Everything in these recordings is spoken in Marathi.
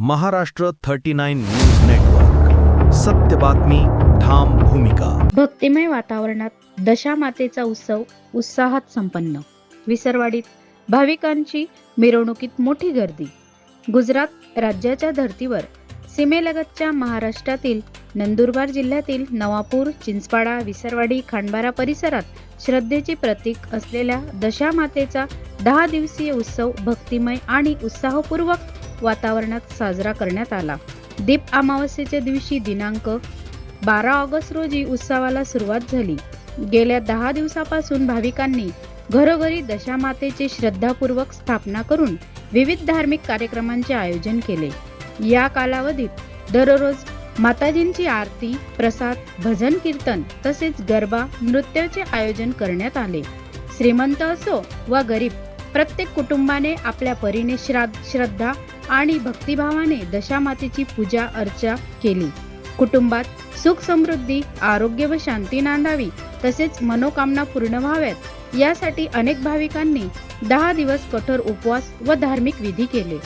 Maharashtra 39 news network. सत्य बातमी, ठाम भूमिका. भक्तिमय वातावरणात दशामातेचा उत्सव उत्साहात संपन्न. विसरवाडीत भाविकांची मिरवणुकीत मोठी गर्दी. गुजरात राज्याच्या धर्तीवर सीमेलगतच्या महाराष्ट्रातील नंदुरबार जिल्ह्यातील नवापूर, चिंचपाडा, विसरवाडी, खांडबारा परिसरात श्रद्धेचे प्रतीक असलेल्या दशामातेचा 10 दिवसीय उत्सव भक्तिमय आणि उत्साहपूर्वक वातावरणात साजरा करण्यात आला. दीप अमावस्येच्या दिवशी दिनांक 12 ऑगस्ट रोजी उत्सवाला सुरुवात झाली. गेल्या 10 दिवसापासून भाविकांनी घरोघरी दशामातेची श्रद्धापूर्वक स्थापना करून विविध धार्मिक कार्यक्रमांचे आयोजन केले. या कालावधीत दररोज माताजींची आरती, प्रसाद, भजन कीर्तन तसेच गरबा नृत्याचे आयोजन करण्यात आले. श्रीमंत असो वा गरीब, प्रत्येक कुटुंबाने आपल्या परीने श्रद्धा आणि भक्तिभावाने दशामातेची पूजा अर्चा केली. कुटुंबात सुख समृद्धी, आरोग्य व शांती नांदावी तसेच मनोकामना पूर्ण व्हाव्यात यासाठी अनेक भाविकांनी 10 दिवस कठोर उपवास व धार्मिक विधी केले.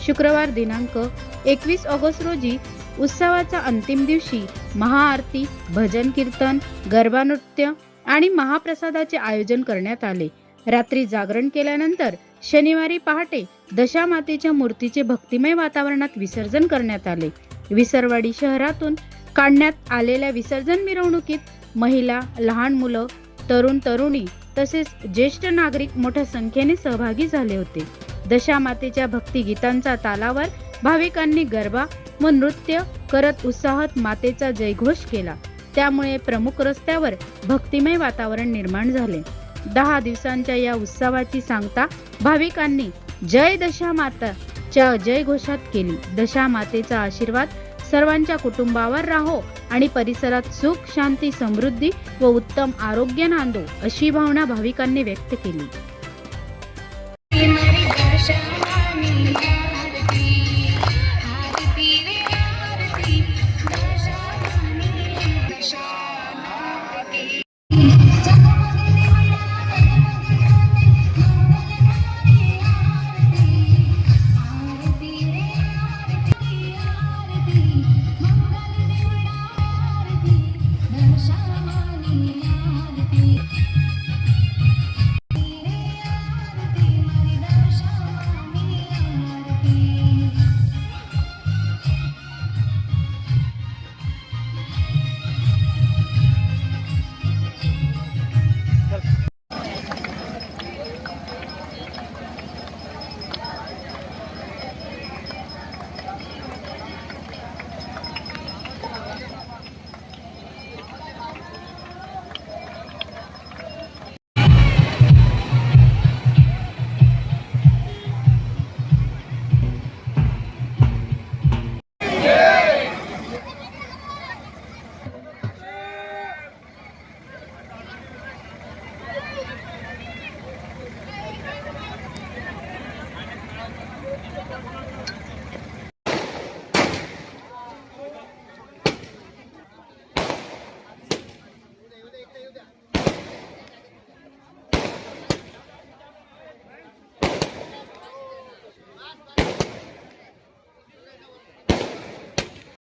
शुक्रवार दिनांक 21 ऑगस्ट रोजी उत्सवाच्या अंतिम दिवशी महाआरती, भजन कीर्तन, गरबा नृत्य आणि महाप्रसादाचे आयोजन करण्यात आले. रात्री जागरण केल्यानंतर शनिवारी पहाटे दशामातेच्या मूर्तीचे भक्तिमय वातावरणात विसर्जन करण्यात आले. विसरवाडी शहरातून काढण्यात आलेल्या विसर्जन मिरवणुकीत महिला, लहान मुलं, तरुण तरुणी तसेच ज्येष्ठ नागरिक मोठ्या संख्येने सहभागी झाले होते. दशामातेच्या भक्तिगीतांच्या तालावर भाविकांनी गरबा व नृत्य करत उत्साहात मातेचा जयघोष केला. त्यामुळे प्रमुख रस्त्यावर भक्तिमय वातावरण निर्माण झाले. 10 दिवसांच्या या उत्सवाची सांगता भाविकांनी जय दशामाताच्या जयघोषात केली. दशामातेचा आशीर्वाद सर्वांच्या कुटुंबावर राहो आणि परिसरात सुख, शांती, समृद्धी व उत्तम आरोग्य नांदो अशी भावना भाविकांनी व्यक्त केली.